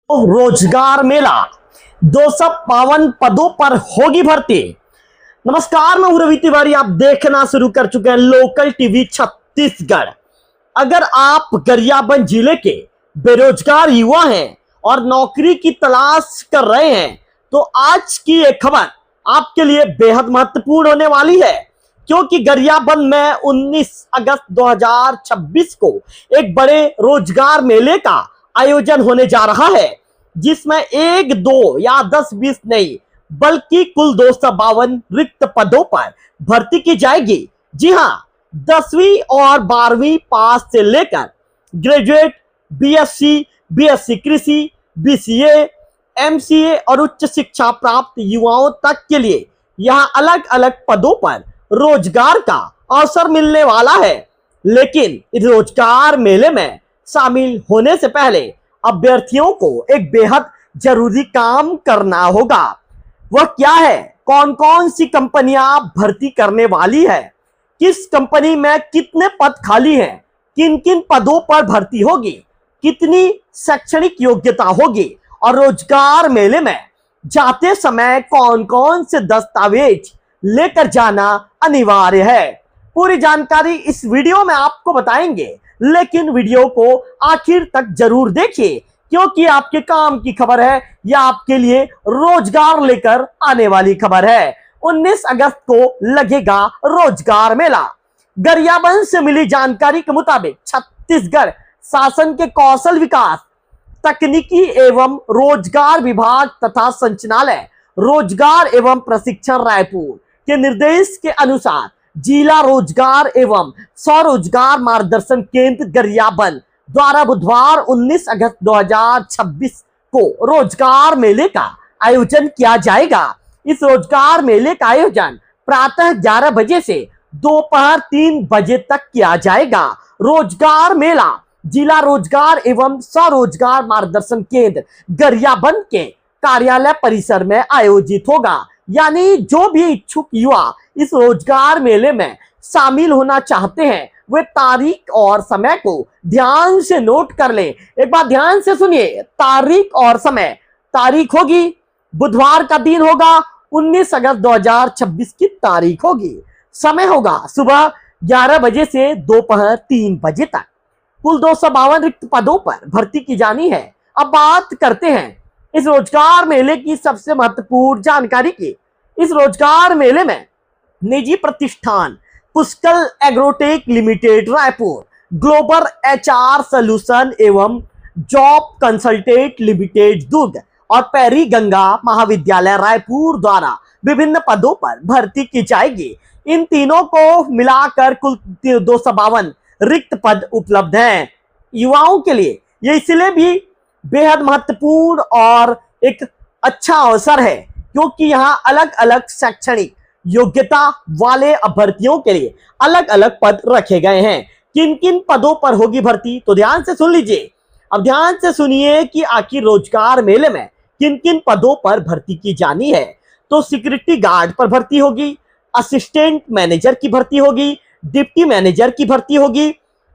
रोजगार मेला 252 पदों पर होगी भर्ती। नमस्कार, मैं हूं रवि तिवारी। आप देखना शुरू कर चुके हैं लोकल टीवी छत्तीसगढ़। अगर आप गरियाबंद जिले के बेरोजगार युवा हैं और नौकरी की तलाश कर रहे हैं तो आज की ये खबर आपके लिए बेहद महत्वपूर्ण होने वाली है, क्योंकि गरियाबंद में 19 अगस्त 2026 को एक बड़े रोजगार मेले का आयोजन होने जा रहा है, जिसमें 1, 2 या 10, 20 नहीं बल्कि कुल 252 रिक्त पदों पर भर्ती की जाएगी। जी हां, 10वीं और 12वीं पास से लेकर ग्रेजुएट, बीएससी, बीएससी कृषि, बीसीए, एमसीए और उच्च शिक्षा प्राप्त युवाओं तक के लिए यहां अलग अलग पदों पर रोजगार का अवसर मिलने वाला है। लेकिन इस रोजगार मेले में शामिल होने से पहले अभ्यर्थियों को एक बेहद जरूरी काम करना होगा। वह क्या है? कौन कौन सी कंपनियां भर्ती करने वाली है, किस कंपनी में कितने पद खाली हैं, किन किन पदों पर भर्ती होगी, कितनी शैक्षणिक योग्यता होगी और रोजगार मेले में जाते समय कौन कौन से दस्तावेज लेकर जाना अनिवार्य है। पूरी जानकारी इस वीडियो में आपको बताएंगे, लेकिन वीडियो को आखिर तक जरूर देखिए, क्योंकि आपके काम की खबर है या आपके लिए रोजगार लेकर आने वाली खबर है। 19 अगस्त को लगेगा रोजगार मेला। गरियाबंद से मिली जानकारी के मुताबिक छत्तीसगढ़ शासन के कौशल विकास, तकनीकी एवं रोजगार विभाग तथा संचालय रोजगार एवं प्रशिक्षण रायपुर के निर्देश के अनुसार जिला रोजगार एवं स्वरोजगार मार्गदर्शन केंद्र गरियाबंद द्वारा बुधवार 19 अगस्त 2026 को रोजगार मेले का आयोजन किया जाएगा। इस रोजगार मेले का आयोजन प्रातः 11 बजे से दोपहर 3 बजे तक किया जाएगा। रोजगार मेला जिला रोजगार एवं स्वरोजगार मार्गदर्शन केंद्र गरियाबंद के कार्यालय परिसर में आयोजित होगा। यानी जो भी इच्छुक युवा इस रोजगार मेले में शामिल होना चाहते हैं वे तारीख और समय को ध्यान से नोट कर लें। एक बार ध्यान से सुनिए, तारीख और समय। तारीख होगी बुधवार का दिन होगा, 19 अगस्त 2026 की तारीख होगी। समय होगा सुबह 11 बजे से दोपहर 3 बजे तक। कुल 252 रिक्त पदों पर भर्ती की जानी है। अब बात करते हैं इस रोजगार मेले की सबसे महत्वपूर्ण जानकारी की। इस रोजगार मेले में निजी प्रतिष्ठान Pushkal agrotech limited Raipur, global HR solution एवं जॉब कंसल्टेंट लिमिटेड दुर्ग और पैरी गंगा महाविद्यालय रायपुर द्वारा विभिन्न पदों पर भर्ती की जाएगी। इन तीनों को मिलाकर कुल 252 रिक्त पद उपलब्ध हैं। युवाओं के लिए ये इसलिए भी बेहद महत्वपूर्ण और एक अच्छा अवसर है, क्योंकि यहाँ अलग अलग शैक्षणिक योग्यता वाले अभ्यर्थियों के लिए अलग अलग पद रखे गए हैं। किन किन पदों पर होगी भर्ती, तो ध्यान से सुन लीजिए। अब ध्यान से सुनिए कि आखिर रोजगार मेले में किन किन पदों पर भर्ती की जानी है। तो सिक्योरिटी गार्ड पर भर्ती होगी, असिस्टेंट मैनेजर की भर्ती होगी, डिप्टी मैनेजर की भर्ती होगी,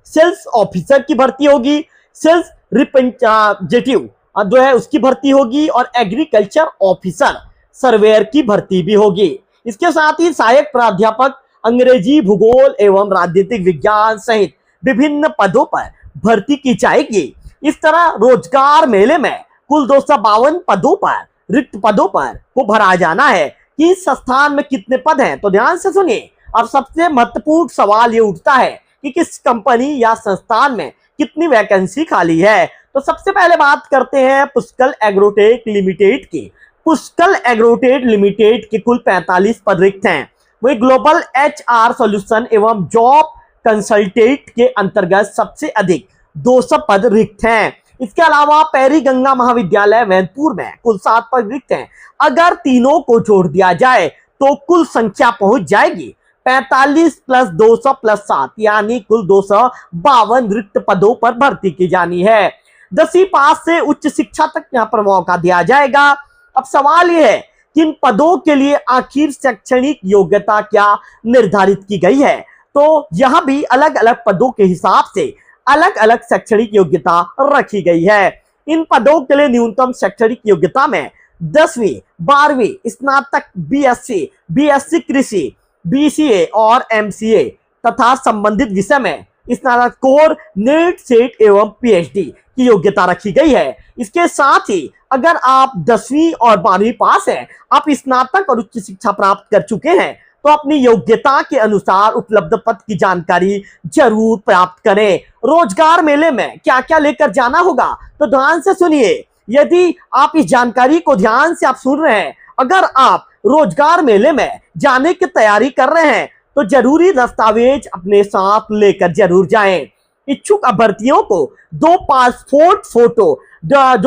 सेल्स ऑफिसर की भर्ती होगी, सेल्स रिप्रेजेंटेटिव जो है उसकी भर्ती होगी और एग्रीकल्चर ऑफिसर सर्वेयर की भर्ती भी होगी। इसके साथ ही सहायक प्राध्यापक अंग्रेजी, भूगोल एवं राजनीतिक विज्ञान सहित विभिन्न पदों पर भर्ती की जाएगी। इस तरह रोजगार मेले में कुल 252 पदों पर रिक्त पदों पर को भरा जाना है कि इस संस्थान में कितने पद हैं। तो ध्यान से सुनिए। अब सबसे महत्वपूर्ण सवाल ये उठता है कि किस कंपनी या संस्थान में कितनी वैकेंसी खाली है। तो सबसे पहले बात करते हैं पुष्कल एग्रोटेक लिमिटेड की। पुष्कल एग्रोटेक लिमिटेड के कुल 45 पद रिक्त हैं। वही ग्लोबल एचआर सॉल्यूशन एवं जॉब कंसल्टेंट के अंतर्गत सबसे अधिक 200 पद रिक्त हैं। इसके अलावा पैरी गंगा महाविद्यालय वैनपुर में कुल 7 पद रिक्त हैं। अगर तीनों को जोड़ दिया जाए तो कुल संख्या पहुंच जाएगी 45 + 200 + 7 यानी कुल 252 रिक्त पदों पर भर्ती की जानी है। 10वीं पास से उच्च शिक्षा तक यहाँ पर मौका दिया जाएगा। अब सवाल यह है कि इन पदों के लिए आखिर शैक्षणिक योग्यता क्या निर्धारित की गई है। तो यहां भी अलग अलग पदों के हिसाब से अलग अलग शैक्षणिक योग्यता रखी गई है। इन पदों के लिए न्यूनतम शैक्षणिक योग्यता में 10वीं 12वीं स्नातक बीएससी बीएससी कृषि बीसीए और एमसीए तथा संबंधित विषय में स्नातकोत्तर नेट सेट एवं पीएचडी की योग्यता रखी गई है। इसके साथ ही अगर आप 10वीं और 12वीं पास हैं, आप स्नातक और उच्च शिक्षा प्राप्त कर चुके हैं, तो अपनी योग्यता के अनुसार उपलब्ध पद की जानकारी जरूर प्राप्त करें। रोजगार मेले में क्या क्या लेकर जाना होगा, तो ध्यान से सुनिए। यदि आप इस जानकारी को ध्यान से आप सुन रहे हैं, अगर आप रोजगार मेले में जाने की तैयारी कर रहे हैं, तो जरूरी दस्तावेज अपने साथ लेकर जरूर जाएं। इच्छुक अभ्यर्थियों को दो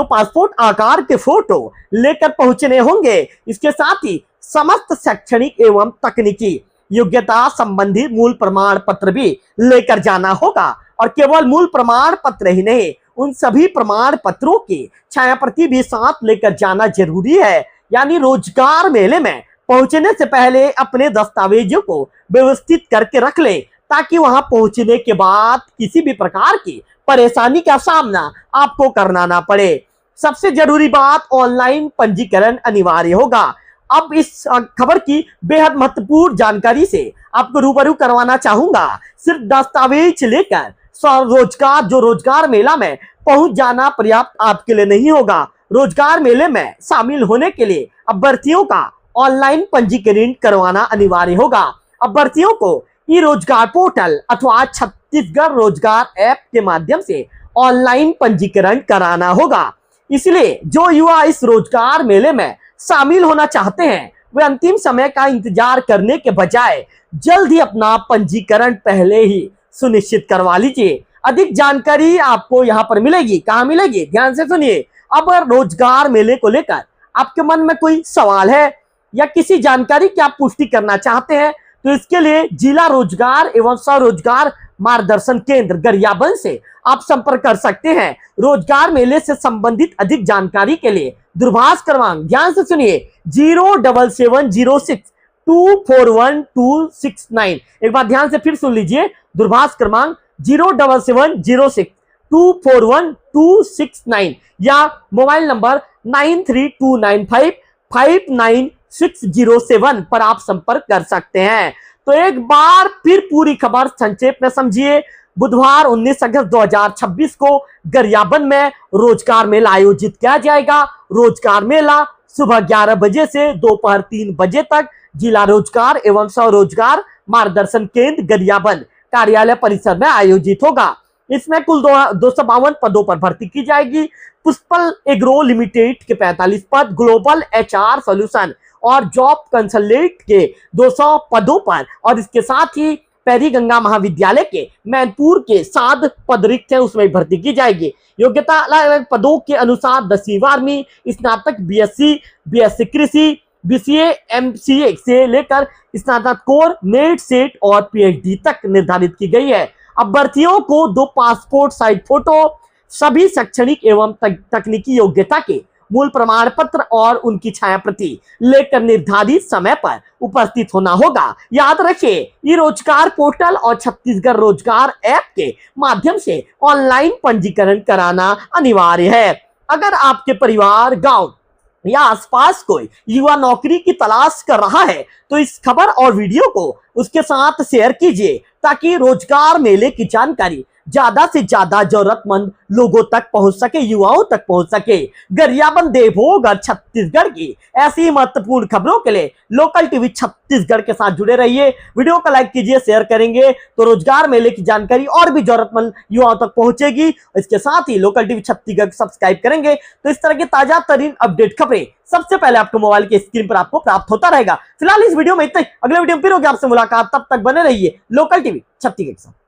पासपोर्ट आकार के फोटो लेकर पहुंचने होंगे। इसके साथ ही समस्त शैक्षणिक एवं तकनीकी योग्यता संबंधी मूल प्रमाण पत्र भी लेकर जाना होगा। और केवल मूल प्रमाण पत्र ही नहीं, उन सभी प्रमाण पत्रों की छायाप्रति भी साथ लेकर जाना जरूरी है। यानी रोजगार मेले में पहुंचने से पहले अपने दस्तावेजों को व्यवस्थित करके रख ले, ताकि वहां पहुंचने के बाद किसी भी प्रकार की परेशानी का सामना आपको करना ना पड़े। सबसे जरूरी बात, ऑनलाइन पंजीकरण अनिवार्य होगा। अब इस खबर की बेहद महत्वपूर्ण जानकारी से आपको रूबरू करवाना चाहूंगा। सिर्फ दस्तावेज लेकर रोजगार मेला में पहुंच जाना पर्याप्त आपके लिए नहीं होगा। रोजगार मेले में शामिल होने के लिए अभ्यर्थियों का ऑनलाइन पंजीकरण करवाना अनिवार्य होगा। अभ्यर्थियों को ई रोजगार पोर्टल अथवा छत्तीसगढ़ रोजगार ऐप के माध्यम से ऑनलाइन पंजीकरण कराना होगा। इसलिए जो युवा इस रोजगार मेले में शामिल होना चाहते हैं, वे अंतिम समय का इंतजार करने के बजाय जल्द ही अपना पंजीकरण पहले ही सुनिश्चित करवा लीजिए। अधिक जानकारी आपको यहाँ पर मिलेगी। कहाँ मिलेगी, ध्यान से सुनिए। अब रोजगार मेले को लेकर आपके मन में कोई सवाल है या किसी जानकारी की आप पुष्टि करना चाहते हैं, तो इसके लिए जिला रोजगार एवं स्वरोजगार मार्गदर्शन केंद्र गरियाबंद से आप संपर्क कर सकते हैं। रोजगार मेले से संबंधित अधिक जानकारी के लिए दूरभाष क्रमांक, ध्यान से सुनिए, 07706241269। एक बार ध्यान से फिर सुन लीजिए, दूरभाष क्रमांक 07706241269 या मोबाइल नंबर 9329559607 पर आप संपर्क कर सकते हैं। तो एक बार फिर पूरी खबर संक्षेप में समझिए। बुधवार 19 अगस्त 2026 को गरियाबंद में रोजगार मेला आयोजित किया जाएगा। रोजगार मेला सुबह 11 बजे से दोपहर 3 बजे तक जिला रोजगार एवं स्वरोजगार मार्गदर्शन केंद्र गरियाबंद कार्यालय परिसर में आयोजित होगा। इसमें कुल 252 पदों पर भर्ती की जाएगी। पुष्पल एग्रो लिमिटेड के 45 पद, ग्लोबल एचआर सॉल्यूशन और जॉब कंसल्टेंट के 200 पदों पर, और इसके साथ ही पैरी गंगा महाविद्यालय के मैनपुर के 7 पद रिक्त हैं, उसमें भर्ती की जाएगी। योग्यता अलग अलग पदों के अनुसार 10वीं 12वीं स्नातक बीएससी बीएससी कृषि बीसीए एमसीए से लेकर स्नातकोत्तर नेट सेट और पीएचडी तक निर्धारित की गई है। अभ्यर्थियों को 2 पासपोर्ट साइज फोटो, सभी शैक्षणिक एवं तकनीकी योग्यता के मूल प्रमाण पत्र और उनकी छायाप्रति लेकर निर्धारित समय पर उपस्थित होना होगा। याद रखिए, ये रोजगार पोर्टल और छत्तीसगढ़ रोजगार ऐप के माध्यम से ऑनलाइन पंजीकरण कराना अनिवार्य है। अगर आपके परिवार, गांव या आसपास कोई युवा नौकरी की तलाश कर रहा है, तो इस खबर और वीडियो को उसके साथ शेयर कीजिए, ताकि रोजगार मेले की जानकारी ज्यादा से ज्यादा जरूरतमंद लोगों तक पहुंच सके, युवाओं तक पहुंच सके। गरियाबंद देवभोग और छत्तीसगढ़ की ऐसी महत्वपूर्ण खबरों के लिए लोकल टीवी छत्तीसगढ़ के साथ जुड़े रहिए। वीडियो को लाइक कीजिए, शेयर करेंगे तो रोजगार मेले की जानकारी और भी जरूरतमंद युवाओं तक पहुंचेगी। इसके साथ ही लोकल टीवी छत्तीसगढ़ सब्सक्राइब करेंगे तो इस तरह की ताजा तरीन अपडेट खबरें सबसे पहले आपको मोबाइल के स्क्रीन पर आपको प्राप्त होता रहेगा। फिलहाल इस वीडियो में इतना ही, अगले वीडियो में फिर होगी आपसे मुलाकात। तब तक बने रहिए लोकल टीवी छत्तीसगढ़ के साथ।